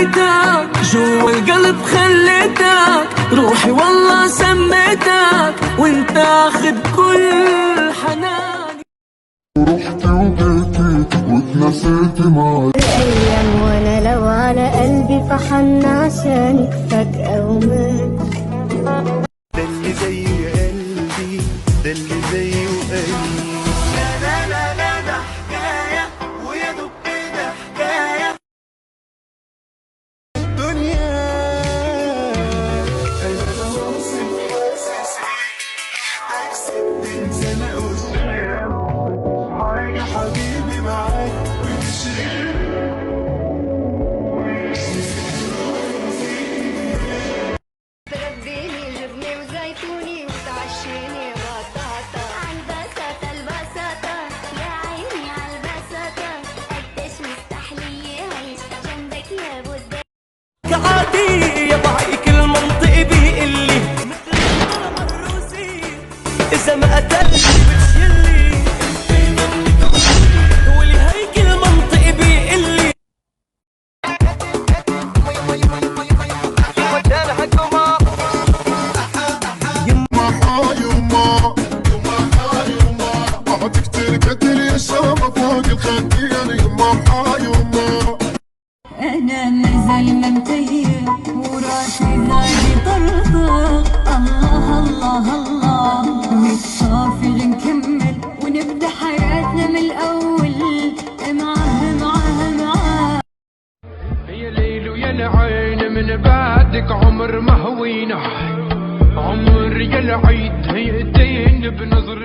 لقيتك جوا القلب خليتك روحي والله سميتك وانت اخد كل حناني. رحتي وجيتي واتنسيتي معي الأيام وأنا لو على قلبي فحن عشانك فجأة ومات. ده اللي زي قلبي، ده اللي زيه قلبي. لا لا لا لا ده حكاية ويا دوب كده حكاية الدنيا. أنا لو أوصف إحساسي هكسب من سنة قدام. حاجة حبيبي معاك تغديني جبني وزيتوني وتعشيني بطاطا عالبساطة البساطة يا عيني عالبساطة قديش مستحلية هيش جنبك يا بودي. عادي يضعي كل منطق بيقلي مثل الضرب الروسي اذا ما قتلني بتشيلي ولي هي كل منطق بيقلي. بعد كتير كتير يا شامة فوق الخدين يما يما. أنا مازال ممتية وراسي زايد طرطق. الله الله الله والصافي نكمل ونبدأ حياتنا من الأول معاه. يا ليل ويا العين من بعدك عمر ما هوينا عمر يا العيد هيئتين بنظر